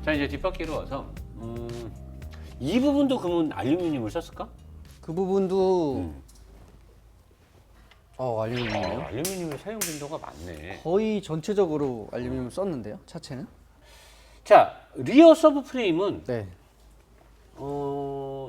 자, 이제 뒷바퀴로 와서 이 부분도 그러면 알루미늄을 썼을까? 그 부분도 알루미늄이요? 알루미늄이 사용 빈도가 많네. 거의 전체적으로 알루미늄을 썼는데요, 차체는? 자, 리어 서브 프레임은 네.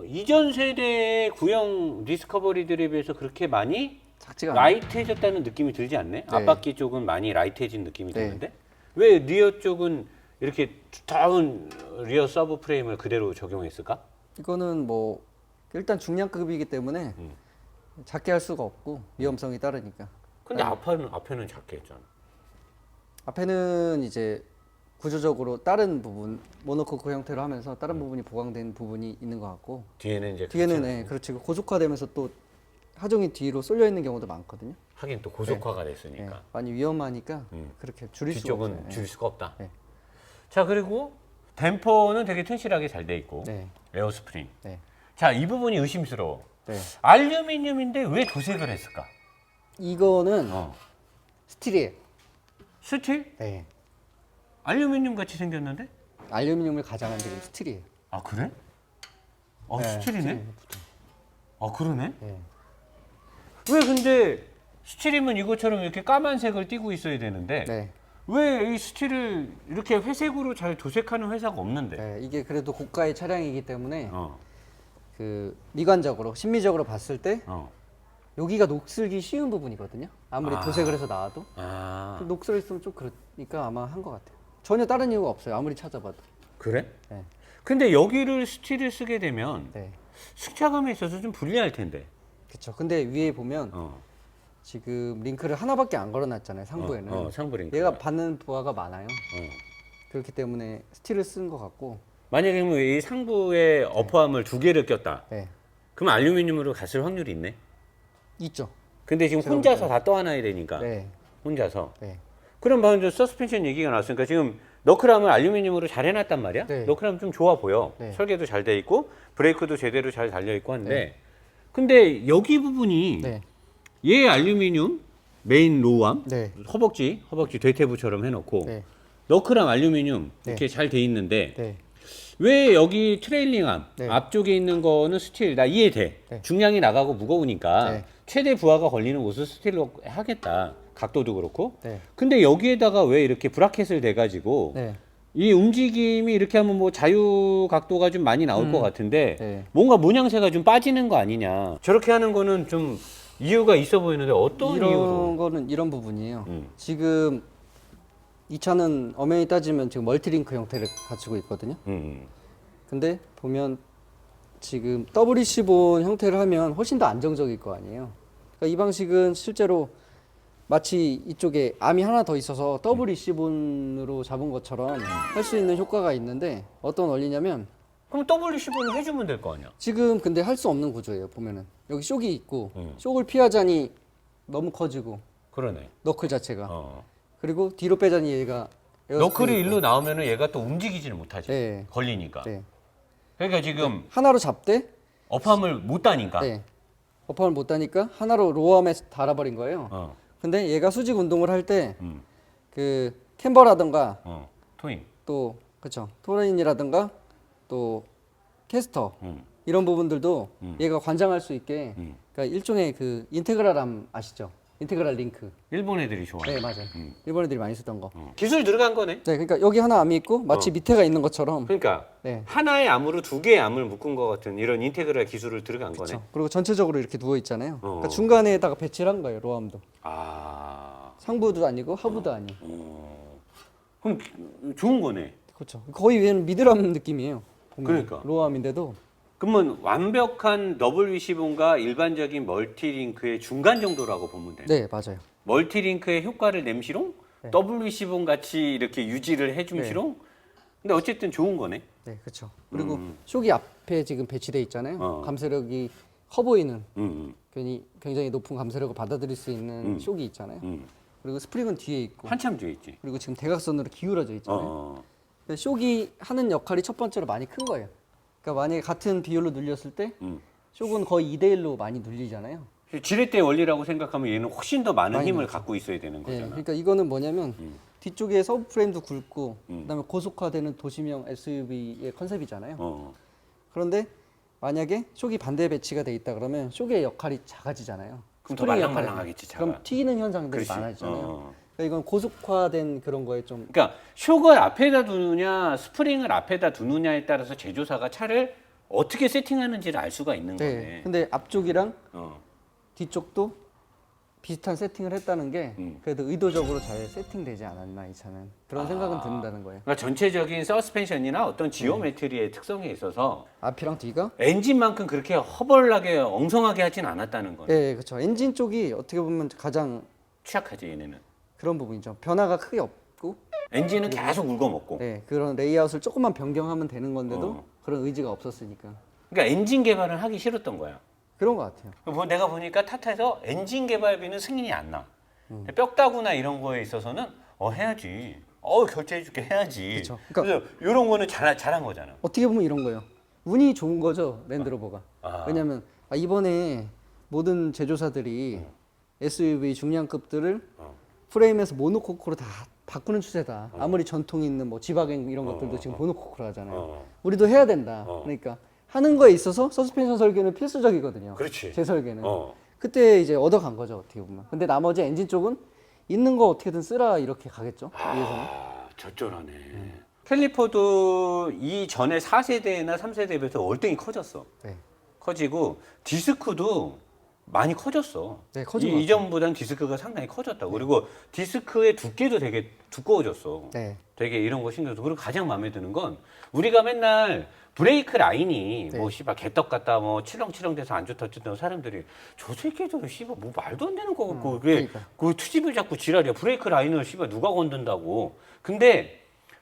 이전 세대의 구형 디스커버리들에 비해서 그렇게 많이 작지가 않아요. 라이트해졌다는 느낌이 들지 않네? 앞바퀴 쪽은 많이 라이트해진 느낌이 네. 드는데 왜 리어 쪽은 이렇게 두터운 리어 서브 프레임을 그대로 적용했을까? 이거는 뭐 일단 중량급이기 때문에 작게 할 수가 없고 위험성이 따르니까. 근데 앞에는 작게 했잖아. 앞에는 이제 구조적으로 다른 부분 모노코크 형태로 하면서 다른 부분이 보강된 부분이 있는 것 같고 뒤에는 이제 뒤에는 그렇지 않네. 그렇지 고속화되면서 또 하중이 뒤로 쏠려 있는 경우도 많거든요. 하긴 또 고속화가 됐으니까 네, 많이 위험하니까 그렇게 줄일 수가 뒤쪽은 없어요. 줄일 수가 없다. 네. 자, 그리고 댐퍼는 되게 튼실하게 잘 돼 있고 네. 에어 스프링. 네. 자, 이 부분이 의심스러워. 네. 알루미늄인데 왜 도색을 했을까? 이거는 스틸이에요. 스틸? 네. 알루미늄 같이 생겼는데? 알루미늄을 가장한 게 스틸이에요. 아, 그래? 네, 스틸이네? 스틸이에요. 아, 그러네? 네. 왜 근데 스틸이면 이것처럼 이렇게 까만색을 띠고 있어야 되는데 네. 왜 이 스틸을 이렇게 회색으로 잘 도색하는 회사가 없는데? 네. 이게 그래도 고가의 차량이기 때문에 어, 그 미관적으로 심미적으로 봤을 때 어. 여기가 녹슬기 쉬운 부분이거든요. 아무리 도색을 해서 나와도 아, 녹슬어 있으면 좀 그러니까 아마 한 것 같아요. 전혀 다른 이유가 없어요. 아무리 찾아봐도. 그래? 네. 근데 여기를 스틸을 쓰게 되면 네. 승차감에 있어서 좀 불리할 텐데. 그렇죠. 근데 위에 보면 지금 링크를 하나밖에 안 걸어놨잖아요. 상부에는. 상부 링크. 얘가 받는 부하가 많아요. 어. 그렇기 때문에 스틸을 쓴 것 같고. 만약에 그러면 이 상부에 어퍼함을 두 개를 꼈다. 네. 그럼 알루미늄으로 갔을 확률이 있네. 있죠. 근데 지금 혼자서 다 떠안아야 되니까. 네. 혼자서. 네. 그럼 방금 서스펜션 얘기가 나왔으니까 지금 너클함을 알루미늄으로 잘 해놨단 말이야. 네. 너클함 좀 좋아 보여. 네. 설계도 잘 돼 있고 브레이크도 제대로 잘 달려 있고 한데, 근데 여기 부분이 네. 얘 알루미늄 메인 로우암, 네. 허벅지 대퇴부처럼 해놓고 네. 너클함 알루미늄 네. 이렇게 잘 돼 있는데 네. 왜 여기 트레일링암 네. 앞쪽에 있는 거는 스틸 나 이해돼. 네. 중량이 나가고 무거우니까 네. 최대 부하가 걸리는 곳을 스틸로 하겠다. 각도도 그렇고. 네. 근데 여기에다가 왜 이렇게 브라켓을 대가지고 네. 이 움직임이 이렇게 하면 뭐 자유 각도가 좀 많이 나올 것 같은데 네. 뭔가 모양새가 좀 빠지는 거 아니냐. 저렇게 하는 거는 좀 이유가 있어 보이는데 어떤 이런 이유로? 거는 이런 부분이에요. 지금 이 차는 엄연히 따지면 지금 멀티링크 형태를 갖추고 있거든요. 근데 보면 지금 WC-본 형태를 하면 훨씬 더 안정적일 거 아니에요. 그러니까 이 방식은 실제로 마치 이쪽에 암이 하나 더 있어서 WC-본으로 잡은 것처럼 할 수 있는 효과가 있는데 어떤 원리냐면 그럼 WC-본을 해주면 될 거 아니야? 지금 근데 할 수 없는 구조예요. 보면은 여기 쇼이 있고 쇼를 피하자니 너무 커지고 그러네. 너클 자체가 어. 그리고 뒤로 빼자니 얘가 너클이 에어스프링이 일로 나오면은 얘가 또 움직이지를 못하지. 네. 걸리니까. 네. 그러니까 지금 하나로 잡되 어팜을 못 다니까. 네. 어퍼를 못 다니까 하나로 로어암에 달아버린 거예요. 어. 근데 얘가 수직 운동을 할 때 음. 그 캠버라든가 토잉. 또 그쵸 토레인이라든가 또 캐스터 이런 부분들도 얘가 관장할 수 있게 그러니까 일종의 그 인테그랄암 아시죠? 인테그랄 링크. 일본 애들이 좋아해. 네 맞아요. 일본 애들이 많이 쓰던 거. 기술 들어간 거네. 네 그러니까 여기 하나 암이 있고 마치 밑에가 있는 것처럼. 그러니까 네. 하나의 암으로 두 개의 암을 묶은 것 같은 이런 인테그랄 기술을 들어간 거네. 그쵸. 그리고 전체적으로 이렇게 누워 있잖아요. 그러니까 중간에다가 배치를 한 거예요 로암도. 아. 상부도 아니고 하부도 아니고. 그럼 좋은 거네. 그렇죠. 거의 얘는 미드람 느낌이에요. 보면. 그러니까. 로암인데도 그러면 완벽한 WC-본과 일반적인 멀티링크의 중간 정도라고 보면 되네. 네 맞아요. 멀티링크의 효과를 냄시롱 WC-본 같이 이렇게 유지를 해줌시롱. 근데 어쨌든 좋은 거네. 네 그렇죠. 그리고 쇼기 앞에 지금 배치돼 있잖아요. 감쇄력이 커 보이는 굉장히 높은 감쇄력을 받아들일 수 있는 쇼기 있잖아요. 그리고 스프링은 뒤에 있고 한참 뒤에 있지. 그리고 지금 대각선으로 기울어져 있잖아요. 근데 쇼기 하는 역할이 첫 번째로 많이 큰 거예요. 그러니까 만약에 같은 비율로 눌렸을 때 쇼은 거의 2대1로 많이 눌리잖아요. 지렛대 원리라고 생각하면 얘는 훨씬 더 많은 많이 힘을 나죠. 갖고 있어야 되는 예, 거잖아. 그러니까 이거는 뭐냐면 뒤쪽에 서브프레임도 굵고 음. 그다음에 고속화되는 도시명 SUV의 컨셉이잖아요. 어. 그런데 만약에 쇽이 반대 배치가 돼 있다 그러면 쇽의 역할이 작아지잖아요. 그럼 더 스프링 역할이 말랑말랑하겠지, 작아. 그럼 튀기는 현상들이 그렇지. 많아지잖아요. 어. 그러니까 이건 고속화된 그런 거에 좀 그러니까 쇽을 앞에다 두느냐, 스프링을 앞에다 두느냐에 따라서 제조사가 차를 어떻게 세팅하는지를 알 수가 있는 네. 거네. 근데 앞쪽이랑 어. 뒤쪽도 비슷한 세팅을 했다는 게 그래도 의도적으로 잘 세팅되지 않았나 이 차는 그런 생각은 든다는 거예요. 그러니까 전체적인 서스펜션이나 어떤 지오메트리의 특성에 있어서 앞이랑 뒤가 엔진만큼 그렇게 허벌나게 엉성하게 하진 않았다는 거네. 네, 그렇죠. 엔진 쪽이 어떻게 보면 가장 취약하지 얘네는. 그런 부분이죠. 변화가 크게 없고, 엔진은 계속 울거먹고. 네, 그런 레이아웃을 조금만 변경하면 되는 건데도 어. 그런 의지가 없었으니까 그러니까 엔진 개발을 하기 싫었던 거야. 그런 것 같아요. 뭐 내가 보니까 타타에서 엔진 개발비는 승인이 안 나. 뼈다구나 이런 거에 있어서는 해야지. 결제해줄게 해야지. 그쵸. 그래서 이런 거는 잘한 거잖아. 어떻게 보면 이런 거예요. 운이 좋은 거죠, 랜드로버가. 아. 왜냐하면 이번에 모든 제조사들이 SUV 중량급들을 프레임에서 모노코크로 다 바꾸는 추세다. 아무리 전통 있는 뭐 지바겐 이런 것들도 지금 모노코크로 하잖아요. 어. 우리도 해야 된다. 그러니까 하는 거에 있어서 서스펜션 설계는 필수적이거든요. 그렇지. 제 설계는. 어. 그때 이제 얻어간 거죠, 어떻게 보면. 근데 나머지 엔진 쪽은 있는 거 어떻게든 쓰라 이렇게 가겠죠. 위에서는. 적절하네. 캘리퍼도 이 전에 4세대나 3세대에 비해서 월등히 커졌어. 네. 커지고 디스크도 많이 커졌어. 네, 커진 것 이전보다는 디스크가 상당히 커졌다. 그리고 디스크의 두께도 되게 두꺼워졌어. 네. 되게 이런 거 신경 써. 그리고 가장 마음에 드는 건 우리가 맨날 브레이크 라인이 뭐 씨발 개떡 같다 뭐 치렁치렁 돼서 안 좋다 어쨌든 사람들이 저 새끼들 씨발 뭐 말도 안 되는 거 같고 그게 그러니까. 그 투집을 잡고 지랄이야. 브레이크 라인을 씨발 누가 건든다고. 근데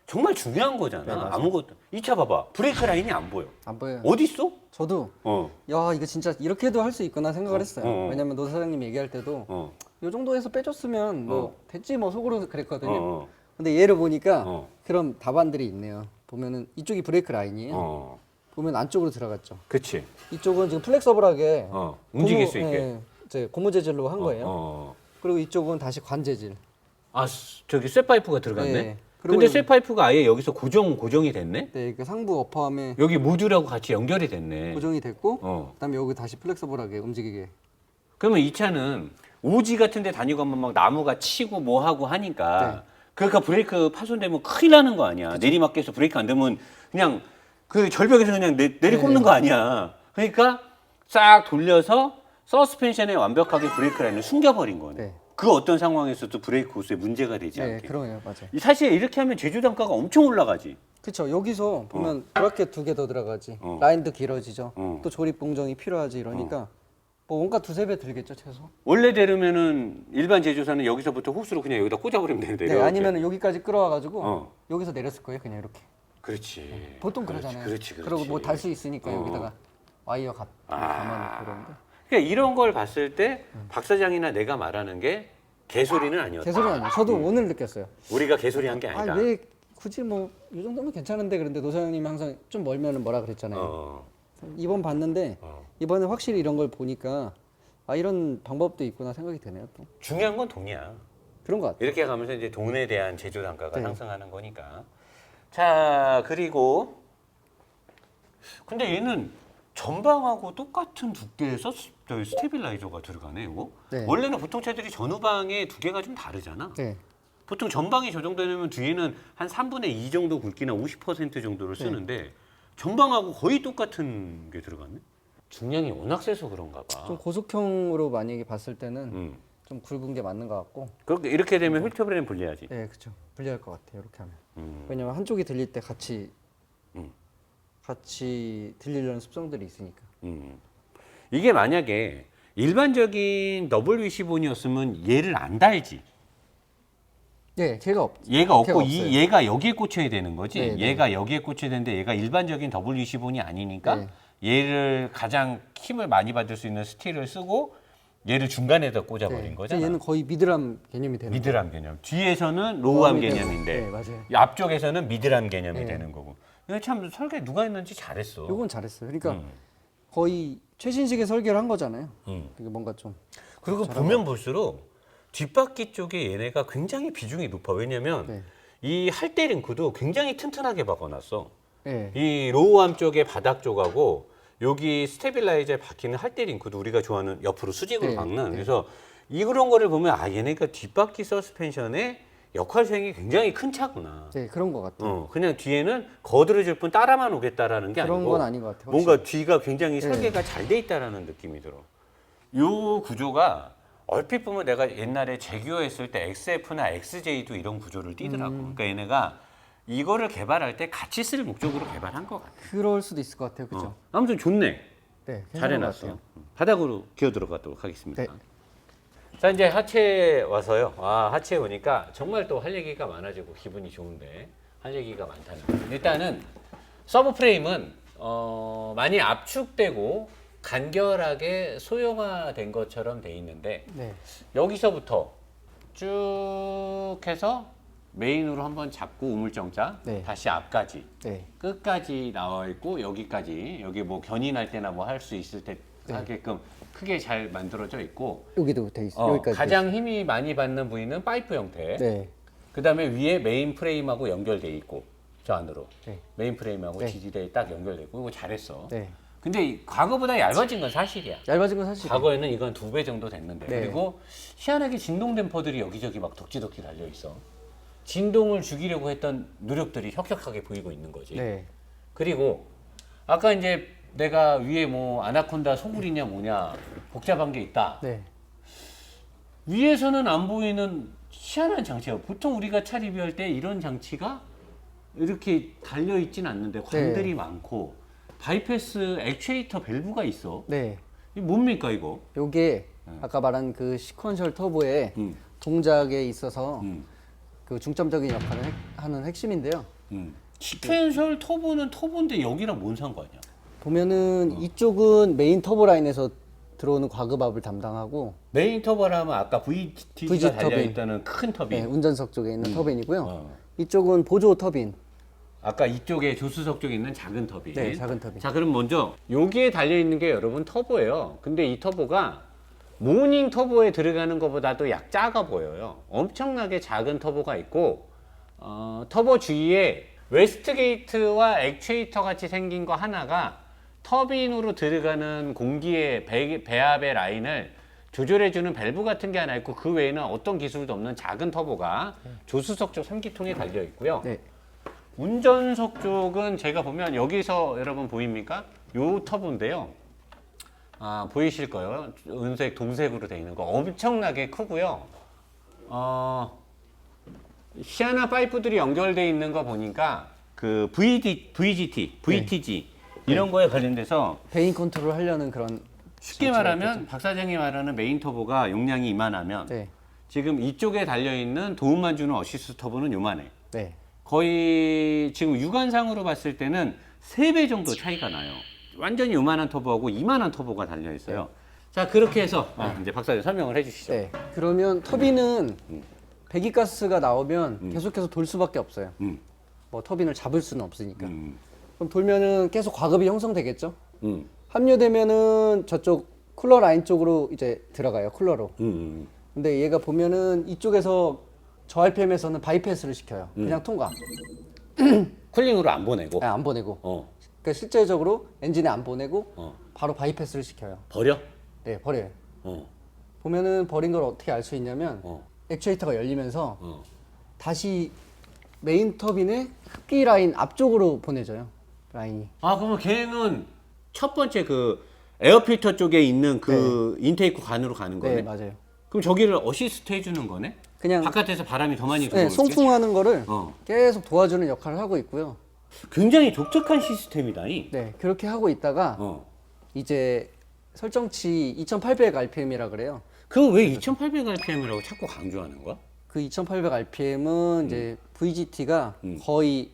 정말 중요한 거잖아. 네, 맞아요. 아무것도. 이 차 봐봐. 브레이크 라인이 안 보여. 안 보여요. 어디 있어? 저도 어. 야 이거 진짜 이렇게도 할 수 있구나 생각을 했어요. 어. 왜냐면 노 사장님 얘기할 때도 어. 이 정도에서 빼줬으면 뭐 됐지 뭐 속으로 그랬거든요. 어. 근데 얘를 보니까 어. 그런 답안들이 있네요. 보면은 이쪽이 브레이크 라인이에요. 어. 보면 안쪽으로 들어갔죠. 그치. 이쪽은 지금 플렉서블하게 움직일 수 있게. 예, 이제 고무 재질로 한 거예요. 어. 그리고 이쪽은 다시 관 재질. 저기 쇠파이프가 들어갔네. 네. 그리고 근데 여기- 쇠파이프가 아예 여기서 고정이 됐네. 네, 그 상부 어퍼함에 여기 모듈하고 같이 연결이 됐네. 고정이 됐고, 어. 그다음에 여기 다시 플렉서블하게 움직이게. 그러면 이 차는 오지 같은 데 다니고 하면 막 나무가 치고 뭐 하고 하니까 네. 그러니까 브레이크 파손되면 큰일 나는 거 아니야. 내리막길에서 브레이크 안 되면 그냥 그 절벽에서 그냥 내리꼽는 거 아니야. 그러니까 싹 돌려서 서스펜션에 완벽하게 브레이크 라인을 숨겨버린 거네. 네. 그 어떤 상황에서도 브레이크 호스에 문제가 되지 네, 않게. 그러네요, 맞아요. 사실 이렇게 하면 제조 단가가 엄청 올라가지. 그렇죠. 여기서 보면 브라켓 2개 더 들어가지. 어. 라인도 길어지죠. 어. 또 조립 공정이 필요하지 이러니까 뭐 원가 2~3배 들겠죠, 최소. 원래대로면은 일반 제조사는 여기서부터 호스로 그냥 여기다 꽂아버리면 되는데. 네, 이렇게. 아니면 여기까지 끌어와가지고 어. 여기서 내렸을 거예요, 그냥 이렇게. 그렇지. 보통 그러잖아요. 그렇지. 그리고 뭐 달 수 있으니까 어. 여기다가 와이어 감아놓고 그러는데. 그러니까 이런 걸 봤을 때 박 사장이나 내가 말하는 게 개소리는 아니었다. 개소리 아니에요. 저도 오늘 느꼈어요. 우리가 개소리 한 게 아니다. 왜 굳이 뭐 이 정도면 괜찮은데 그런데 노 사장님이 항상 좀 멀면은 뭐라 그랬잖아요. 어. 이번 봤는데 어. 이번에 확실히 이런 걸 보니까 이런 방법도 있구나 생각이 드네요. 또 중요한 건 돈이야. 그런 것 같아요. 이렇게 가면서 이제 돈에 대한 제조 단가가 네. 상승하는 거니까. 자, 그리고 근데 얘는 전방하고 똑같은 두께의 스테빌라이저가 들어가네, 이거. 네. 원래는 보통 차들이 전후방의 두께가 좀 다르잖아. 네, 보통 전방이 저 정도 되면 뒤에는 한 3분의 2 정도 굵기나 50% 정도를 쓰는데 전방하고 거의 똑같은 게 들어갔네. 중량이 워낙 세서 그런가 봐. 좀 고속형으로 만약에 봤을 때는 음. 좀 굵은 게 맞는 것 같고. 그렇게 이렇게 되면 휠터브레인 불리하지. 네, 그렇죠. 불리할 것 같아요. 이렇게 하면. 음. 왜냐면 한쪽이 들릴 때 같이 음. 들리려는 습성들이 있으니까. 이게 만약에 일반적인 W15이었으면 얘를 안 달지. 네, 걔가 얘가 없고 없어요. 얘가 여기에 꽂혀야 되는 거지. 네, 네. 얘가 여기에 꽂혀야 되는데 얘가 일반적인 W25이 아니니까 네. 얘를 가장 힘을 많이 받을 수 있는 스틸을 쓰고 얘를 중간에다 꽂아버린 거잖아. 얘는 거의 미드람 개념이 되는 미드람 개념. 뒤에서는 로우암 로우암이 개념인데 네, 맞아요. 앞쪽에서는 미드람 개념이 네. 되는 거고. 이거 참 설계 누가 했는지 잘했어. 요건 잘했어요. 그러니까 거의 최신식의 설계를 한 거잖아요. 이게 뭔가 좀 그리고 보면 볼수록 뒷바퀴 쪽에 얘네가 굉장히 비중이 높아. 왜냐면 네. 이 할때 링크도 굉장히 튼튼하게 박아놨어. 네. 이 로우암 쪽의 바닥 쪽하고 여기 스테빌라이저에 박히는 할때 링크도 우리가 좋아하는 옆으로 수직으로 네. 박는. 네. 그래서 이런 거를 보면 아 얘네가 뒷바퀴 서스펜션의 역할 수행이 굉장히 큰 차구나. 네, 그런 것 같아요. 그냥 뒤에는 거들어질 뿐 따라만 오겠다라는 게 그런 아니고 건 아닌 것 같아요. 뭔가 뒤가 굉장히 네. 설계가 잘 돼 있다라는 느낌이 들어. 요 구조가 얼핏 보면 내가 옛날에 제규어 했을 때 XF나 XJ도 이런 구조를 띠더라고. 그러니까 얘네가 이거를 개발할 때 같이 쓸 목적으로 개발한 것 같아. 그럴 수도 있을 것 같아요. 그렇죠? 아무튼 좋네. 네, 괜찮은 것 잘해놨어. 같아요. 바닥으로 기어 들어가도록 하겠습니다. 네. 자 이제 하체에 와서요. 아 하체에 오니까 정말 또 할 얘기가 많아지고 기분이 좋은데 할 얘기가 많다는 거예요. 일단은 서브 프레임은 많이 압축되고 간결하게 소형화된 것처럼 돼 있는데 네. 여기서부터 쭉 해서 메인으로 한번 잡고 우물정자 네. 다시 앞까지 네. 끝까지 나와 있고 여기까지 여기 뭐 견인할 때나 뭐 할 수 있을 때 하게끔 크게 잘 만들어져 있고 여기도 돼 있어요. 여기까지. 가장 힘이 많이 받는 부위는 파이프 형태. 네. 그 다음에 위에 메인 프레임하고 연결돼 있고 저 안으로 네. 메인 프레임하고 네. 지지대에 딱 연결되고 이거 잘했어. 네. 근데 과거보다 얇아진 건 사실이야. 얇아진 건 사실. 과거에는 이건 2배 정도 됐는데 네. 그리고 희한하게 진동 댐퍼들이 여기저기 막 덕지덕지 달려 있어. 진동을 죽이려고 했던 노력들이 혁혁하게 보이고 있는 거지. 네. 그리고 아까 이제 내가 위에 뭐 아나콘다 소굴이냐 뭐냐 복잡한 게 있다. 네. 위에서는 안 보이는 희한한 장치야. 보통 우리가 차 리뷰할 때 이런 장치가 이렇게 달려 있진 않는데 관들이 많고 바이패스 액추에이터 밸브가 있어. 네. 이게 뭡니까 이거? 요게 아까 말한 그 시퀀셜 터보의 음. 동작에 있어서 음. 그 중점적인 역할을 하는 핵심인데요. 시퀀셜 터보는 터보인데 여기랑 뭔 상관이야? 보면은 이쪽은 메인 터보 라인에서 들어오는 과급압을 담당하고 메인 터보라면 아까 VT가 VG 달려 터빈. 있다는 큰 터빈. 네, 운전석 쪽에 있는 터빈이고요. 어. 이쪽은 보조 터빈. 아까 이쪽에 조수석 쪽에 있는 작은 터빈. 네, 작은 터빈. 자, 그럼 먼저 여기에 달려 있는 게 여러분 터보예요. 근데 이 터보가 모닝 터보에 들어가는 것보다도 약 작아 보여요. 엄청나게 작은 터보가 있고 터보 주위에 웨스트게이트와 액추에이터 같이 생긴 거 하나가 터빈으로 들어가는 공기의 배압의 라인을 조절해주는 밸브 같은 게 하나 있고 그 외에는 어떤 기술도 없는 작은 터보가 조수석 쪽 3기통에 달려 있고요. 네. 운전석 쪽은 제가 보면 여기서 여러분 보입니까? 요 터보인데요. 아, 보이실 거예요. 은색, 동색으로 되어 있는 거 엄청나게 크고요. 시아나 파이프들이 연결되어 있는 거 보니까 그 VTG 이런 거에 관련돼서 베인 컨트롤 하려는 그런 쉽게 말하면 박 사장이 말하는 메인 터보가 용량이 이만하면 네. 지금 이쪽에 달려있는 도움만 주는 어시스트 터보는 요만해. 네. 거의 지금 육안상으로 봤을 때는 3배 정도 차이가 나요. 완전히 요만한 터보하고 이만한 터보가 달려있어요. 자, 그렇게 해서 이제 박 사장 설명을 해주시죠. 네. 그러면 터빈은 배기가스가 나오면 계속해서 돌 수밖에 없어요. 뭐 터빈을 잡을 수는 없으니까. 그럼 돌면은 계속 과급이 형성되겠죠? 합류되면은 저쪽 쿨러 라인 쪽으로 이제 들어가요. 쿨러로. 근데 얘가 보면은 이쪽에서 저 RPM에서는 바이패스를 시켜요. 그냥 통과. 쿨링으로 안 보내고. 안 보내고. 어. 그러니까 실제적으로 엔진에 안 보내고 어. 바로 바이패스를 시켜요. 버려? 네, 버려요. 어. 보면은 버린 걸 어떻게 알 수 있냐면 액추에이터가 열리면서 다시 메인 터빈의 흡기 라인 앞쪽으로 보내져요. 라인이. 아, 그러면 걔는 첫 번째 그 에어필터 쪽에 있는 그 인테이크 관으로 가는 거네? 네, 맞아요. 그럼 저기를 어시스트 해주는 거네? 그냥 바깥에서 바람이 더 많이 네, 들어올게? 송풍하는 거를 어. 계속 도와주는 역할을 하고 있고요. 굉장히 독특한 시스템이다. 네, 그렇게 하고 있다가 이제 설정치 2800 RPM이라 그래요. 그거 왜 2800rpm이라고 자꾸 강조하는 거야? 그 2800 RPM은 이제 VGT가 거의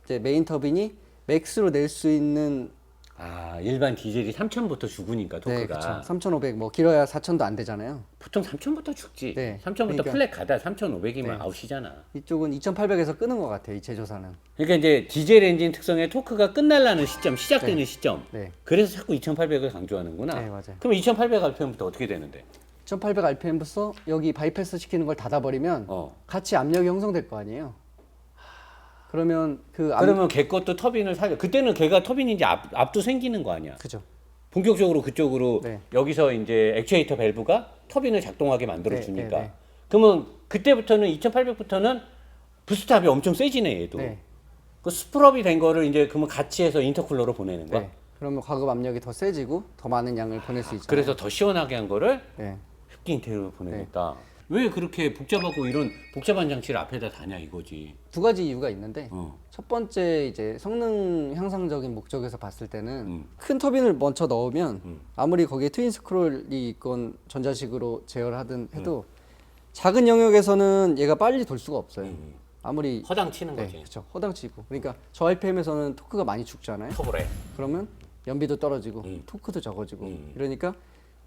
이제 메인 터빈이 맥스로 낼 수 있는 아, 일반 디젤이 3,000부터 죽으니까 네, 토크가. 그렇죠. 3,500, 뭐 길어야 4,000도 안 되잖아요. 보통 3,000부터 죽지. 네. 3,000부터 그러니까- 플랫 가다 3,500이면 네. 아웃이잖아. 이쪽은 2,800에서 끄는 것 같아요. 이 제조사는. 그러니까 이제 디젤 엔진 특성의 토크가 끝날라는 시점, 시작되는 시점. 네. 그래서 자꾸 2,800을 강조하는구나. 네, 맞아요. 그럼 2,800 RPM부터 어떻게 되는데? 2,800 RPM부터 여기 바이패스 시키는 걸 닫아버리면 같이 압력이 형성될 거 아니에요. 그러면 그러면 걔 것도 터빈을 살려. 그때는 걔가 터빈이 이제 앞도 생기는 거 아니야. 그죠. 본격적으로 그쪽으로 네. 여기서 이제 액추에이터 밸브가 터빈을 작동하게 만들어 주니까. 네, 네, 네. 그러면 그때부터는 2,800부터는 부스트압이 엄청 세지네 얘도. 네. 그 스프럽이 된 거를 이제 그러면 같이 해서 인터쿨러로 보내는 거야. 네. 그러면 과급 압력이 더 세지고 더 많은 양을 보낼 수 있죠. 그래서 더 시원하게 한 거를 네. 흡기 인테리어로 보내겠다. 왜 그렇게 복잡하고 이런 복잡한 장치를 앞에다 다냐 이거지. 두 가지 이유가 있는데 어. 첫 번째 이제 성능 향상적인 목적에서 봤을 때는 음. 큰 터빈을 먼저 넣으면 아무리 거기에 트윈 스크롤이 있건 전자식으로 제어를 하든 해도 작은 영역에서는 얘가 빨리 돌 수가 없어요. 아무리 허당 치는 네, 거지. 그렇죠. 허당치고. 그러니까 저 RPM에서는 토크가 많이 죽잖아요. 터보래. 그러면 연비도 떨어지고 토크도 적어지고 이러니까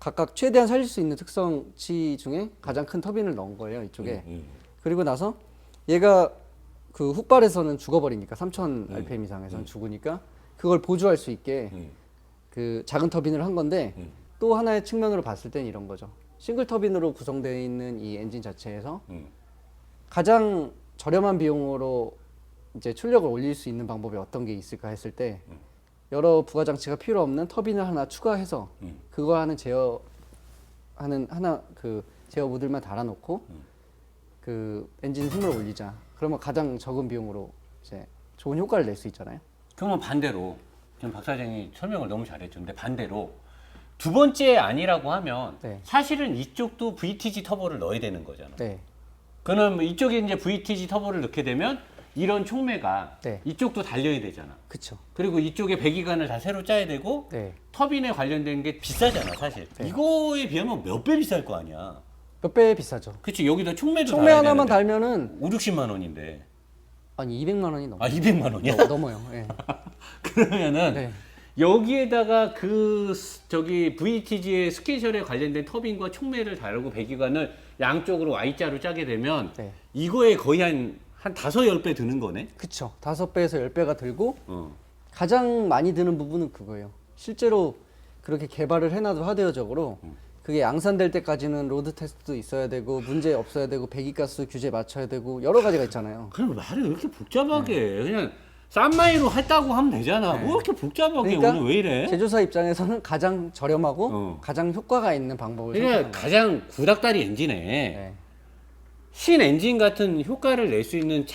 각각 최대한 살릴 수 있는 특성치 중에 가장 큰 터빈을 넣은 거예요 이쪽에. 그리고 나서 얘가 그 훅발에서는 죽어버리니까 3,000 RPM 이상에서는 죽으니까 그걸 보조할 수 있게 그 작은 터빈을 한 건데 또 하나의 측면으로 봤을 땐 이런 거죠. 싱글 터빈으로 구성되어 있는 이 엔진 자체에서 가장 저렴한 비용으로 이제 출력을 올릴 수 있는 방법이 어떤 게 있을까 했을 때 여러 부가 장치가 필요 없는 터빈을 하나 추가해서 그거 하는 제어하는 하나 그 제어 모듈만 달아놓고 그 엔진 힘을 올리자. 그러면 가장 적은 비용으로 이제 좋은 효과를 낼 수 있잖아요. 그러면 반대로 지금 박 사장이 설명을 너무 잘했죠. 근데 반대로 두 번째 아니라고 하면 네. 사실은 이쪽도 VTG 터보를 넣어야 되는 거잖아. 네, 그럼 이쪽에 이제 VTG 터보를 넣게 되면 이런 촉매가 네. 이쪽도 달려야 되잖아. 그쵸. 그리고 이쪽에 배기관을 다 새로 짜야 되고 네. 터빈에 관련된 게 비싸잖아 사실. 이거에 비하면 몇 배 비쌀 거 아니야. 몇 배 비싸죠. 그치 여기다 촉매도 촉매 달아야 하나만 되는데. 달면은 5, 60만 원인데. 아니 200만 원이 넘어. 아 200만 원이야? 넘어요. 예. 그러면은 네. 여기에다가 그 저기 VTG의 스케줄에 관련된 터빈과 촉매를 다루고 배기관을 양쪽으로 Y자로 짜게 되면 네. 이거에 거의 한 5-10배 드는 거네? 그쵸. 5배에서 10배가 들고 어. 가장 많이 드는 부분은 그거예요. 실제로 그렇게 개발을 해놔도 하드웨어적으로 그게 양산될 때까지는 로드 테스트도 있어야 되고 문제 없어야 되고 배기가스 규제 맞춰야 되고 여러 가지가 있잖아요. 그냥 말을 왜 이렇게 복잡하게 해? 그냥 싼 마이로 했다고 하면 되잖아. 뭐 이렇게 복잡하게 오늘 왜 이래? 제조사 입장에서는 가장 저렴하고 어. 가장 효과가 있는 방법을 그러니까 선택하는 거예요. 가장 구닥다리 엔진에 네. 신 엔진 같은 효과를 낼 수 있는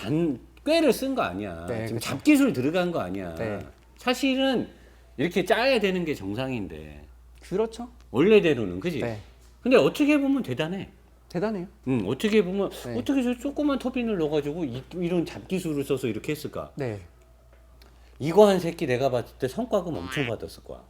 꾀를 쓴 거 아니야. 네, 지금 그쵸. 잡기술 들어간 거 아니야. 네. 사실은 이렇게 짜야 되는 게 정상인데 그렇죠. 원래대로는 그지? 네. 근데 어떻게 보면 대단해. 대단해요. 어떻게 보면 네. 어떻게 저 조그만 터빈을 넣어가지고 이런 잡기술을 써서 이렇게 했을까? 네. 이거 한 새끼 내가 봤을 때 성과금 엄청 받았을 거야.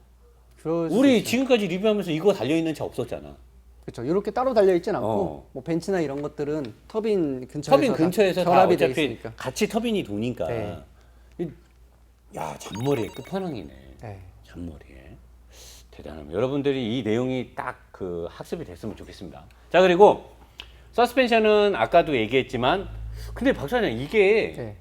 그럴 수 우리 있죠. 지금까지 리뷰하면서 이거 달려있는 차 없었잖아. 그렇죠. 이렇게 따로 달려 있진 않고 어. 뭐 벤츠나 이런 것들은 터빈 근처에서 터빈 근처에서 다 결합이 돼 어차피 있으니까. 같이 터빈이 도니까. 네. 야, 잔머리의 끝판왕이네. 네. 잔머리에. 대단합니다. 여러분들이 이 내용이 딱 그 학습이 됐으면 좋겠습니다. 자, 그리고 서스펜션은 아까도 얘기했지만 근데 박사장 이게 네.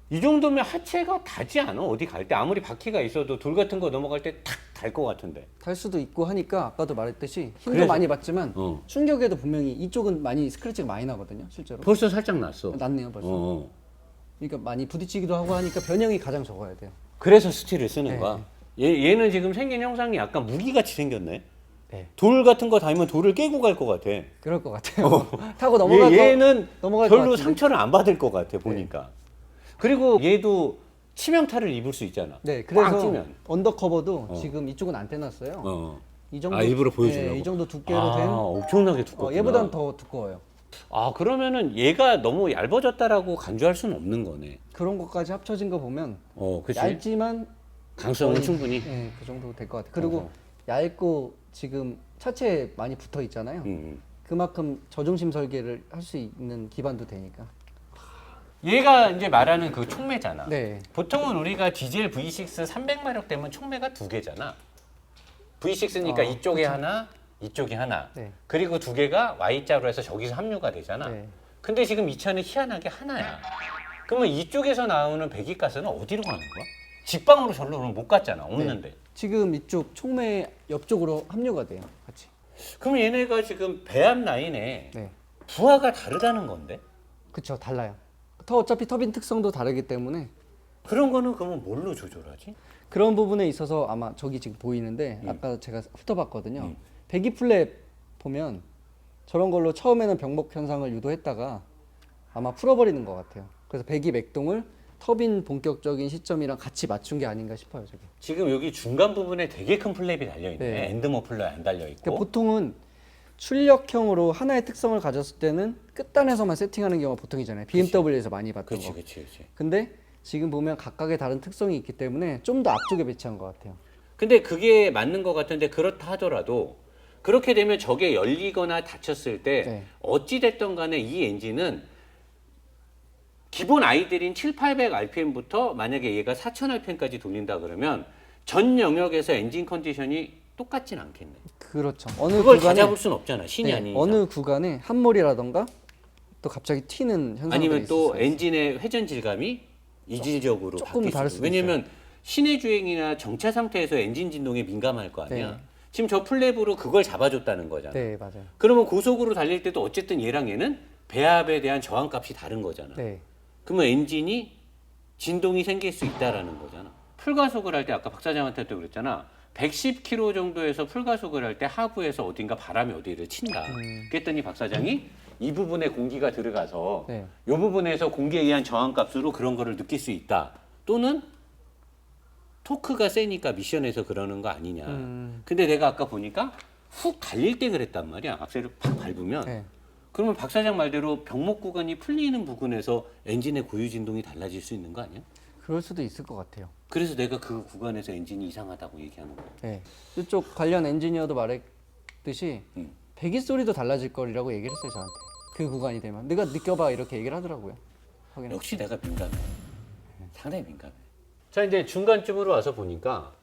이 정도면 하체가 닿지 않아? 어디 갈 때 아무리 바퀴가 있어도 돌 같은 거 넘어갈 때 탁 달 것 같은데. 달 수도 있고 하니까 아까도 말했듯이 힘도 그래서- 많이 받지만 어. 충격에도 분명히 이쪽은 많이 스크래치가 많이 나거든요, 실제로. 벌써 살짝 났어. 났네요, 벌써. 어. 그러니까 많이 부딪히기도 하고 하니까 변형이 가장 적어야 돼요. 그래서 스틸을 쓰는 네. 거야. 얘는 지금 생긴 형상이 약간 무기같이 생겼네. 네. 돌 같은 거 닿으면 돌을 깨고 갈 것 같아. 그럴 것 같아요. 타고 넘어갈 얘는 넘어갈 것 별로 같은데. 상처를 안 받을 것 같아 보니까. 그리고 얘도 치명타를 입을 수 있잖아. 네, 꽝 그래서 찌면. 언더커버도 지금 이쪽은 안 떼놨어요. 어. 이 정도, 아, 일부러 보여주려고. 네, 이 정도 두께로 아, 된 엄청나게 두껍구나. 얘보단 더 두꺼워요. 아, 그러면은 얘가 너무 얇아졌다라고 간주할 수는 없는 거네. 그런 것까지 합쳐진 거 보면 그치? 얇지만 강성은 거의- 충분히. 네, 그 정도 될 것 같아요. 그리고 어. 얇고 지금 차체에 많이 붙어 있잖아요. 그만큼 저중심 설계를 할 수 있는 기반도 되니까. 얘가 이제 말하는 그 촉매잖아. 네. 보통은 우리가 디젤 V6 300마력 되면 촉매가 두 개잖아. V6니까 이쪽에 하나, 이쪽에 하나. 네. 그리고 두 개가 Y자로 해서 저기서 합류가 되잖아. 네. 근데 지금 이 차는 희한하게 하나야. 그러면 이쪽에서 나오는 배기가스는 어디로 가는 거야? 직방으로 절로는 못 갔잖아. 없는데. 지금 이쪽 촉매 옆쪽으로 합류가 돼요. 같이. 그럼 얘네가 지금 배합 라인에 네. 부하가 다르다는 건데? 그쵸, 달라요. 어차피 터빈 특성도 다르기 때문에 그런 거는 그러면 뭘로 조절하지? 그런 부분에 있어서 아마 저기 지금 보이는데 아까 제가 훑어봤거든요. 배기 플랩 보면 저런 걸로 처음에는 병목 현상을 유도했다가 아마 풀어버리는 것 같아요. 그래서 배기 맥동을 터빈 본격적인 시점이랑 같이 맞춘 게 아닌가 싶어요. 저게. 지금 여기 중간 부분에 되게 큰 플랩이 달려있네. 네. 엔드 머플러에 안 달려있고. 그러니까 보통은 출력형으로 하나의 특성을 가졌을 때는 끝단에서만 세팅하는 경우가 보통이잖아요. BMW에서 많이 봤던 그치, 거. 그치, 그치. 근데 지금 보면 각각의 다른 특성이 있기 때문에 좀 더 앞쪽에 배치한 것 같아요. 근데 그게 맞는 것 같은데 그렇다 하더라도 그렇게 되면 저게 열리거나 닫혔을 때 네. 어찌됐든 간에 이 엔진은 기본 아이들인 7,800 RPM부터 만약에 얘가 4,000 RPM까지 돌린다 그러면 전 영역에서 엔진 컨디션이 똑같진 않겠네. 그렇죠. 어느 그걸 다 구간에 잡을 순 없잖아. 신이 네, 아닌 어느 이상. 구간에 함몰이라던가 또 갑자기 튀는 현상들이 아니면 또 있을 수 엔진의 회전 질감이 이질적으로 조금 바뀔 다를 수도. 수도 왜냐면 시내 주행이나 정차 상태에서 엔진 진동에 민감할 거 아니야. 네. 지금 저 플랩으로 그걸 잡아줬다는 거잖아. 네, 맞아요. 그러면 고속으로 달릴 때도 어쨌든 얘랑 얘는 배합에 대한 저항값이 다른 거잖아. 네. 그러면 엔진이 진동이 생길 수 있다라는 거잖아. 풀가속을 할 때 아까 박 사장한테도 그랬잖아. 110km 정도에서 풀가속을 할 때 하부에서 어딘가 바람이 어디를 친다. 그랬더니 박 사장이 이 부분에 공기가 들어가서 네. 이 부분에서 공기에 의한 저항값으로 그런 거를 느낄 수 있다. 또는 토크가 세니까 미션에서 그러는 거 아니냐. 근데 내가 아까 보니까 훅 달릴 때 그랬단 말이야. 악셀을 팍 밟으면. 네. 그러면 박 사장 말대로 병목 구간이 풀리는 부분에서 엔진의 고유 진동이 달라질 수 있는 거 아니야? 그럴 수도 있을 것 같아요. 그래서 내가 그 구간에서 엔진이 이상하다고 얘기하는 거야. 네. 이쪽 관련 엔지니어도 말했듯이 배기 소리도 달라질 거리라고 얘기를 했어요, 저한테. 그 구간이 되면. 내가 느껴봐 이렇게 얘기를 하더라고요. 확인해. 역시 내가 민감해. 상당히 민감해. 자, 이제 중간쯤으로 와서 보니까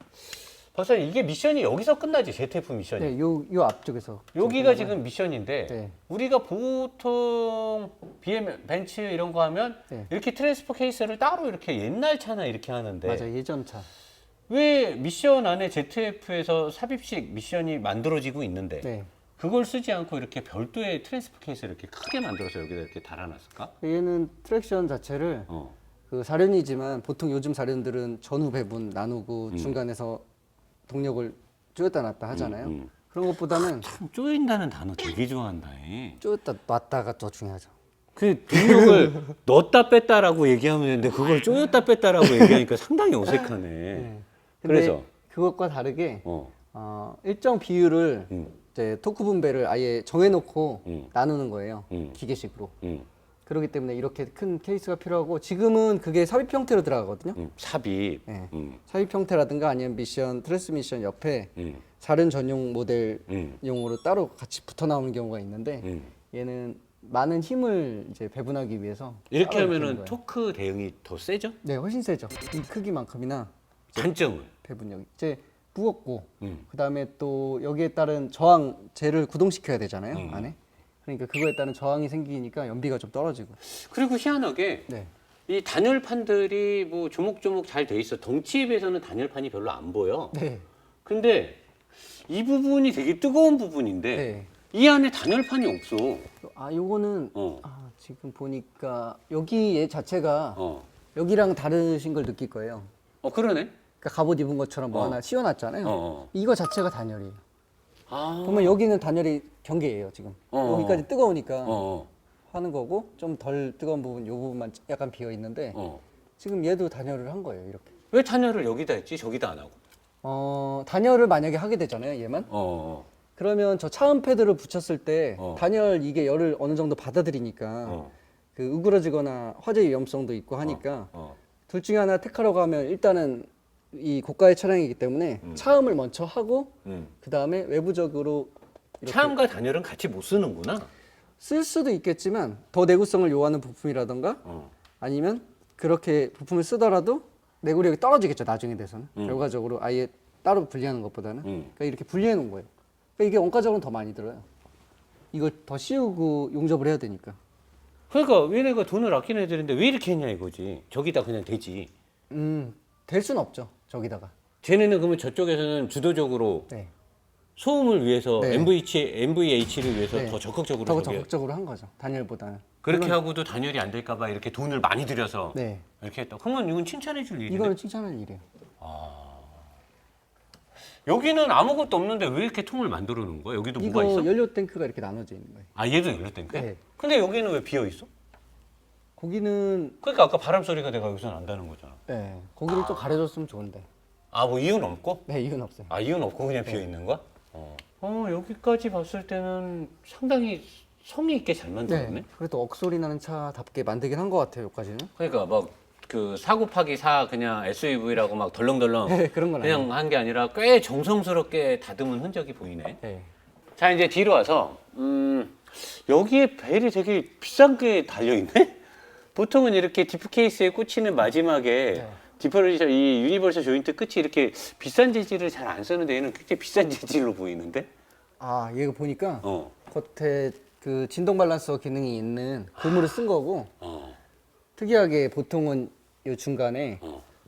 박사님 이게 미션이 여기서 끝나지? ZF 미션이. 네, 요 앞쪽에서. 여기가 지금 미션인데 네. 우리가 보통 BM 벤츠 이런 거 하면 네. 이렇게 트랜스퍼 케이스를 따로 이렇게 옛날 차나 이렇게 하는데 맞아요, 예전 차. 왜 미션 안에 ZF에서 삽입식 미션이 만들어지고 있는데 네. 그걸 쓰지 않고 이렇게 별도의 트랜스퍼 케이스를 이렇게 크게 만들어서 여기다 이렇게 달아놨을까? 얘는 트랙션 자체를 그 사륜이지만 보통 요즘 사륜들은 전후 배분 나누고 중간에서 동력을 쪼였다 놨다 하잖아요. 그런 것보다는 참 쪼인다는 단어 되게 좋아한다. 쪼였다 놨다가 더 중요하죠. 그 동력을 넣었다 뺐다라고 얘기하면 되는데 그걸 쪼였다 뺐다라고 얘기하니까 상당히 어색하네. 근데 그래서 그것과 다르게 어. 일정 비율을 이제 토크 분배를 아예 정해놓고 나누는 거예요. 음. 기계식으로. 음. 그렇기 때문에 이렇게 큰 케이스가 필요하고 지금은 그게 삽입 형태로 들어가거든요. 삽입. 네. 삽입 형태라든가 아니면 미션, 트랜스미션 옆에 사륜 전용 모델용으로 따로 같이 붙어 나오는 경우가 있는데 얘는 많은 힘을 이제 배분하기 위해서 이렇게 따로 하면은 있는 거예요. 토크 대응이 더 세죠? 네, 훨씬 세죠. 이 크기만큼이나 단점은? 배분력이 이제 무겁고 그다음에 또 여기에 따른 저항재를 구동시켜야 되잖아요 안에. 그러니까 그거에 따른 저항이 생기니까 연비가 좀 떨어지고. 그리고 희한하게 네. 이 단열판들이 뭐 조목조목 잘 돼 있어. 덩치에 비해서는 단열판이 별로 안 보여. 네. 근데 이 부분이 되게 뜨거운 부분인데 네. 이 안에 단열판이 없어. 요거는 어. 지금 보니까 여기 얘 자체가 어. 여기랑 다르신 걸 느낄 거예요. 그러네. 그러니까 갑옷 입은 것처럼 뭐 하나 씌워놨잖아요. 어. 이거 자체가 단열이에요. 아. 보면 여기는 단열이 경계예요 지금. 여기까지 뜨거우니까 어. 하는 거고 좀 덜 뜨거운 부분 요 부분만 약간 비어 있는데 어. 지금 얘도 단열을 한 거예요 이렇게. 왜 단열을 여기다 했지? 저기다 안 하고? 단열을 만약에 하게 되잖아요 얘만. 그러면 저 차음 패드를 붙였을 때 단열 이게 열을 어느 정도 받아들이니까 그 으그러지거나 화재 위험성도 있고 하니까 둘 중에 하나 택하라고 하면 일단은 이 고가의 차량이기 때문에 차음을 먼저 하고 그 다음에 외부적으로 이렇게 차음과 단열은 같이 못 쓰는구나. 쓸 수도 있겠지만 더 내구성을 요하는 부품이라던가 아니면 그렇게 부품을 쓰더라도 내구력이 떨어지겠죠. 나중에 돼서는 결과적으로 아예 따로 분리하는 것보다는 그러니까 이렇게 분리해 놓은 거예요. 그러니까 이게 원가적으로는 더 많이 들어요. 이걸 더 씌우고 용접을 해야 되니까. 그러니까 얘네가 돈을 아끼는 애들인데 왜 이렇게 했냐 이거지. 저기다 그냥 되지. 될 수는 없죠. 저기다가. 쟤네는 그러면 저쪽에서는 주도적으로 네. 소음을 위해서 네. MVH를 위해서 네. 더 적극적으로 더 저기 적극적으로 한 거죠. 단열보다는. 그렇게 하고도 단열이 안 될까봐 이렇게 돈을 많이 들여서 네. 이렇게 했다. 그러면 이건 칭찬해줄 일인데. 이거는 칭찬할 일이에요. 여기는 아무것도 없는데 왜 이렇게 통을 만들어 놓은 거야? 여기도 뭐가 있어? 이거 연료 탱크가 이렇게 나눠져 있는 거예요. 아 얘도 연료 탱크야? 네. 근데 여기는 왜 비어 있어? 거기는 그러니까 아까 바람 소리가 내가 여기서 난다는 거잖아. 네. 거기를 좀 가려줬으면 좋은데. 아 뭐 이유는 없고? 네, 이유는 없어요. 아 이유는 없고 그냥 비어 있는 거야? 여기까지 봤을 때는 상당히 성의 있게 잘 만들었네. 네. 그래도 억소리 나는 차답게 만들긴 한 것 같아요. 여기까지는. 그러니까 막 그 사고파기 사 그냥 SUV라고 막 덜렁덜렁 네, 그런 건 아니에요. 그냥 한 게 아니라 꽤 정성스럽게 다듬은 흔적이 보이네. 네. 자 이제 뒤로 와서 여기에 벨이 되게 비싼 게 달려 있네. 보통은 이렇게 디프 케이스에 꽂히는 마지막에 이 유니버설 조인트 끝이 이렇게 비싼 재질을 잘 안 쓰는데 얘는 굉장히 비싼 재질로 보이는데. 아, 얘가 보니까 어. 겉에 그 진동 밸런서 기능이 있는 고무를 쓴 거고 어. 특이하게 보통은 이 중간에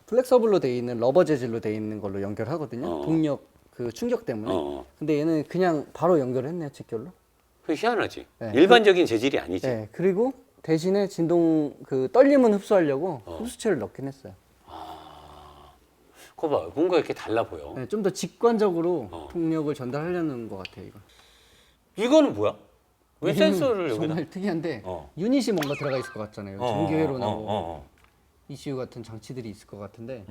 플렉서블로 돼 있는 러버 재질로 돼 있는 걸로 연결하거든요. 동력 그 충격 때문에. 근데 얘는 그냥 바로 연결했네요, 직결로. 그 희한하지. 네. 일반적인 재질이 아니지. 네. 그리고 대신에 진동 그 떨림은 흡수하려고 흡수체를 넣긴 했어요. 그거 봐, 뭔가 이렇게 달라 보여. 네, 좀 더 직관적으로 동력을 전달하려는 것 같아요, 이거. 이거는 뭐야? 왜 이거는 센서를 여기다? 정말 특이한데 어. 유닛이 뭔가 들어가 있을 것 같잖아요. 전기회로 나오고 어. ECU 같은 장치들이 있을 것 같은데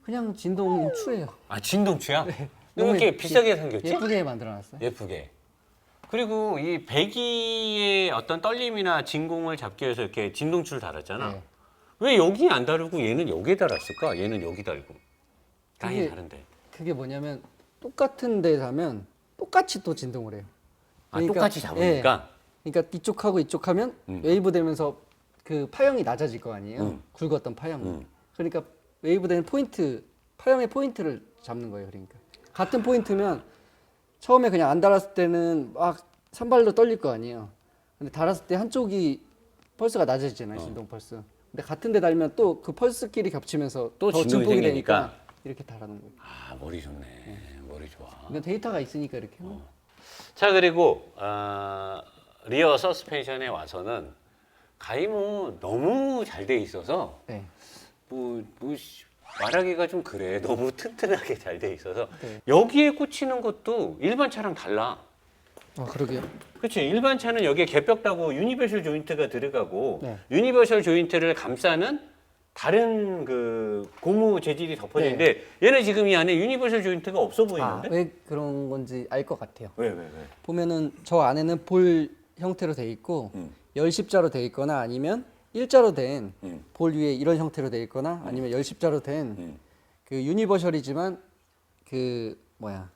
그냥 진동 추예요. 아 진동추야? 왜 너무 이렇게 비싸게 생겼지? 예쁘게 만들어놨어요. 예쁘게. 그리고 이 배기의 어떤 떨림이나 진공을 잡기 위해서 이렇게 진동추를 달았잖아. 네. 왜 여기 안 다르고 얘는 여기에 달았을까? 얘는 여기 달고. 다행히 그게- 다른데. 그게 뭐냐면 똑같은 데 가면 똑같이 또 진동을 해요. 아, 똑같이 잡으니까? 예. 그러니까 이쪽하고 이쪽 하면 웨이브 되면서 그 파형이 낮아질 거 아니에요. 굵었던 파형은. 그러니까 웨이브 되는 포인트, 파형의 포인트를 잡는 거예요. 그러니까 같은 포인트면 처음에 그냥 안 달았을 때는 막 산발로 떨릴 거 아니에요. 근데 달았을 때 한쪽이 펄스가 낮아지잖아요. 진동 펄스. 근데 같은 데 달면 또 그 펄스끼리 겹치면서 또 더 진동이 증폭이 생기니까. 되니까 이렇게 달아놓은 거예요. 아, 머리 좋네. 머리 좋아. 이건 데이터가 있으니까 이렇게 해놓은 거예요. 자, 그리고 리어 서스펜션에 와서는 가이모 너무 잘 돼 있어서 네. 말하기가 좀 그래. 너무 튼튼하게 잘 돼 있어서 네. 여기에 꽂히는 것도 일반 차랑 달라. 아, 그러게요. 그렇지. 일반 차는 여기에 개벽 따고 유니버셜 조인트가 들어가고 네. 유니버셜 조인트를 감싸는 다른 그 고무 재질이 덮어지는데 얘는 지금 이 안에 유니버셜 조인트가 없어 보이는데? 왜 그런 건지 알 것 같아요. 왜? 보면은 저 안에는 볼 형태로 돼 있고 열십자로 돼 있거나 아니면 일자로 된 볼 위에 이런 형태로 돼 있거나 아니면 열십자로 된 그 유니버셜이지만 그 뭐야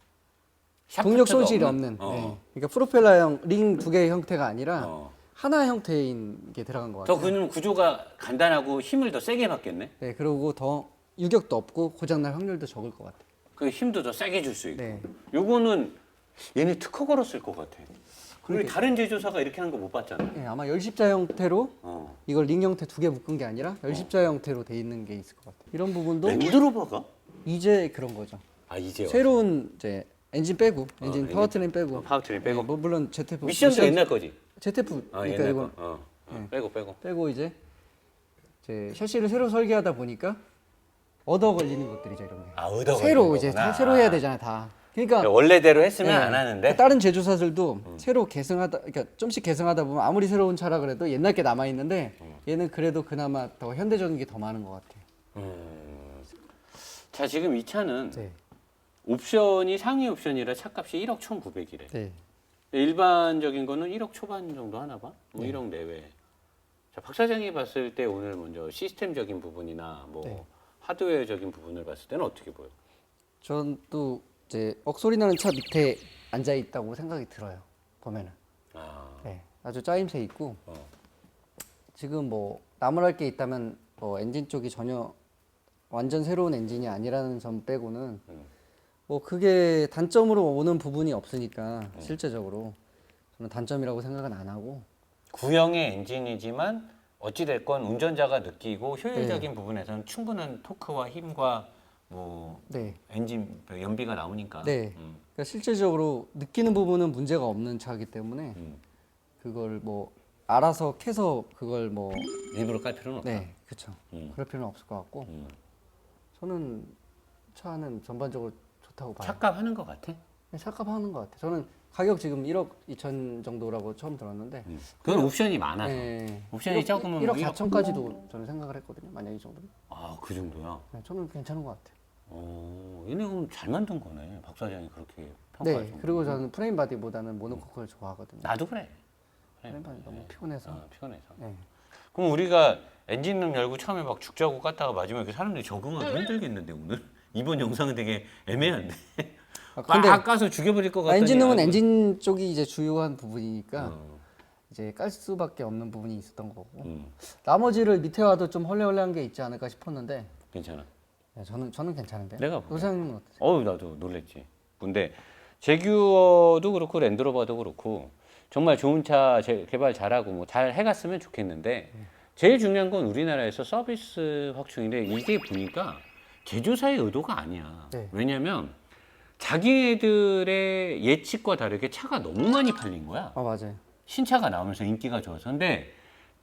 동력 샤프트가 손실이 없는 어. 네. 그러니까 프로펠러형 링 두 개의 형태가 아니라 어. 하나 형태인 게 들어간 것 더 같아요. 그는 구조가 간단하고 힘을 더 세게 받겠네. 네, 그리고 더 유격도 없고 고장날 확률도 적을 것 같아요. 그 힘도 더 세게 줄 수 있고. 네. 요거는 얘네 특허 걸었을 것 같아. 우리 다른 제조사가 이렇게 하는 거 못 봤잖아. 네, 아마 열십자 형태로 어. 이걸 링 형태 두 개 묶은 게 아니라 열십자 형태로 돼 있는 게 있을 것 같아요. 이런 부분도 랜드로버가? 이제 그런 거죠. 아 이제요. 새로운 이제 엔진 빼고 엔진 엔진. 파워트레인 빼고 파워트레인 빼고. 뭐 물론 ZF 미션도 옛날 거지. ZF 아 그러니까 옛날 이거 거. 빼고. 빼고 이제 셔시를 새로 설계하다 보니까 얻어 걸리는 것들이죠 이런 게. 아 얻어 새로 이제 다 새로 해야 되잖아 다. 그러니까 원래대로 했으면 네. 안 하는데. 다른 제조사들도 새로 개성하다, 그러니까 좀씩 개성하다 보면 아무리 새로운 차라 그래도 옛날 게 남아 있는데 얘는 그래도 그나마 더 현대적인 게 더 많은 것 같아요. 자 지금 이 차는 네. 옵션이 상위 옵션이라 차값이 1억 1,900이래. 네. 일반적인 거는 1억 초반 정도 하나 봐? 뭐 네. 1억 내외. 자, 박 사장이 봤을 때 오늘 먼저 시스템적인 부분이나 뭐 네. 하드웨어적인 부분을 봤을 때는 어떻게 보여? 전 또 이제 억소리 나는 차 밑에 앉아 있다고 생각이 들어요. 보면은. 아, 네. 아주 짜임새 있고 어. 지금 뭐 나무랄 게 있다면 뭐 엔진 쪽이 전혀 완전 새로운 엔진이 아니라는 점 빼고는 뭐 그게 단점으로 오는 부분이 없으니까 실제적으로 저는 단점이라고 생각은 안 하고 구형의 엔진이지만 어찌됐건 운전자가 느끼고 효율적인 부분에서는 충분한 토크와 힘과 뭐 네. 엔진 연비가 나오니까. 네. 그러니까 실질적으로 느끼는 부분은 문제가 없는 차이기 때문에 그걸 뭐 알아서 캐서 그걸 뭐 일부러 깔 필요는 없다. 네, 그렇죠. 그럴 필요는 없을 것 같고 저는 차는 전반적으로 좋다고 봐요. 착값 하는 것 같아. 네, 착각하는 것 같아요. 저는 가격 지금 1억 2천 정도라고 처음 들었는데 그건 옵션이 많아서. 네, 옵션이 적으면 1억 뭐 4천까지도 저는 생각을 했거든요. 만약 이 정도면 아, 그 정도야. 네, 저는 괜찮은 것 같아요. 얘네 그럼 잘 만든 거네. 박 사장이 그렇게 평가할 네, 정도면. 그리고 저는 프레임 바디보다는 모노코크를 좋아하거든요. 나도 그래. 프레임 바디 너무 피곤해서. 피곤해서. 네. 그럼 우리가 엔진룸 열고 처음에 막 죽자고 깠다가 마지막에 사람들이 적응하기 힘들겠는데 오늘? 이번 영상은 되게 애매한데. 근데 막 까서 죽여버릴 것 같더니. 엔진룸은 아이고. 엔진 쪽이 이제 주요한 부분이니까 이제 깔 수밖에 없는 부분이 있었던 거고 나머지를 밑에 와도 좀 헐레헐레한 게 있지 않을까 싶었는데 괜찮아. 네, 저는 괜찮은데. 내가 보기엔. 노사장님은 어떠세요? 나도 놀랬지. 근데 제규어도 그렇고 랜드로버도 그렇고 정말 좋은 차 개발 잘하고 뭐 잘 해갔으면 좋겠는데 제일 중요한 건 우리나라에서 서비스 확충인데 이게 보니까 제조사의 의도가 아니야. 네. 왜냐면 자기네들의 예측과 다르게 차가 너무 많이 팔린 거야. 맞아요. 신차가 나오면서 인기가 좋아서. 근데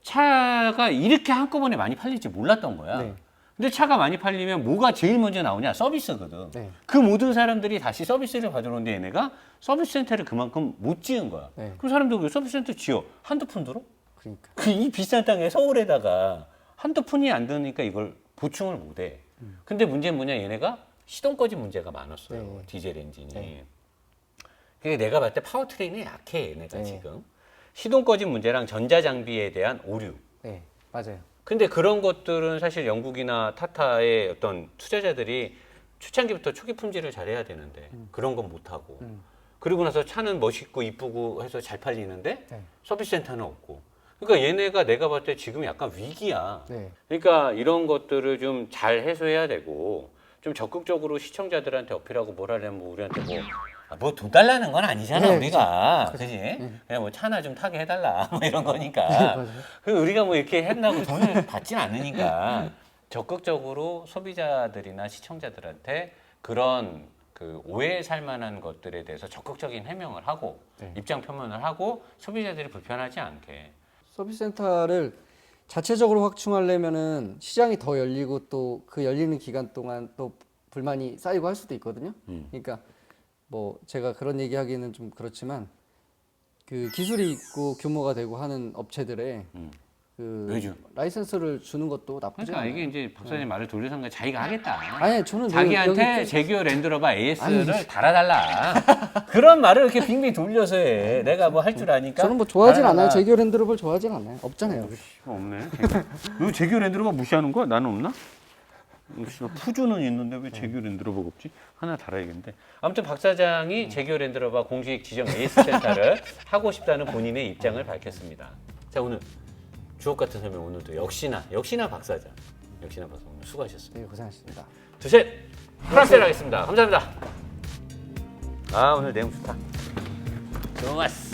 차가 이렇게 한꺼번에 많이 팔릴지 몰랐던 거야. 네. 근데 차가 많이 팔리면 뭐가 제일 먼저 나오냐? 서비스거든. 네. 그 모든 사람들이 다시 서비스를 받으러 오는데 얘네가 서비스 센터를 그만큼 못 지은 거야. 네. 그럼 사람들 왜 서비스 센터 지어? 한두 푼 들어? 그러니까. 이 비싼 땅에 서울에다가 한두 푼이 안 드니까 이걸 보충을 못 해. 근데 문제는 뭐냐? 얘네가 시동 꺼진 문제가 많았어요. 네. 디젤 엔진이. 네. 그게 내가 봤을 때 파워트레인이 약해, 얘네가 네. 지금. 시동 꺼진 문제랑 전자장비에 대한 오류. 네, 맞아요. 근데 그런 것들은 사실 영국이나 타타의 어떤 투자자들이 초창기부터 초기 품질을 잘해야 되는데 그런 건 못하고 그리고 나서 차는 멋있고 이쁘고 해서 잘 팔리는데 네. 서비스 센터는 없고 그러니까 얘네가 내가 봤을 때 지금 약간 위기야. 네. 그러니까 이런 것들을 좀 잘 해소해야 되고 좀 적극적으로 시청자들한테 어필하고 뭘 하려면 뭐 우리한테 뭐 돈 달라는 건 아니잖아. 네, 우리가 그지? 그냥 뭐 차나 좀 타게 해달라 뭐 이런 거니까. 맞아요. 그리고 우리가 뭐 이렇게 한다고 돈을 받진 않으니까 적극적으로 소비자들이나 시청자들한테 그런 그 오해에 살만한 것들에 대해서 적극적인 해명을 하고 네. 입장 표명을 하고 소비자들이 불편하지 않게. 서비스 센터를 자체적으로 확충하려면은 시장이 더 열리고 또 그 열리는 기간 동안 또 불만이 쌓이고 할 수도 있거든요. 그러니까 뭐 제가 그런 얘기하기는 좀 그렇지만 그 기술이 있고 규모가 되고 하는 업체들의 그 왜 줘? 라이센스를 주는 것도 나쁘지 그러니까 않아요. 이게 이제 박사님 말을 돌려서 그런 자기가 하겠다. 아니 저는 자기한테 여기 제규어 랜드로버 AS를 달아달라. 그런 말을 이렇게 빙빙 돌려서 해. 내가 뭐 할 줄 아니까. 저는 뭐 좋아하진 달아달라. 않아요. 제기어 랜드로버를 좋아하진 않아요. 없잖아요. 없네. 너 제규어 랜드로버 무시하는 거야? 나는 없나? 푸주는 있는데 왜 제규어 랜드로버가 없지? 하나 달아야겠는데. 아무튼 박 사장이 제규어 랜드로버 공식 지정 AS 센터를 하고 싶다는 본인의 입장을 밝혔습니다. 자 오늘 주옥 같은 설명 오늘도 역시나 박 사장. 역시나 박 사장 오늘 수고하셨습니다. 네, 고생하셨습니다. 둘, 셋! 프랑스에 하겠습니다. 감사합니다. 아 오늘 내용 좋다. 좋았어.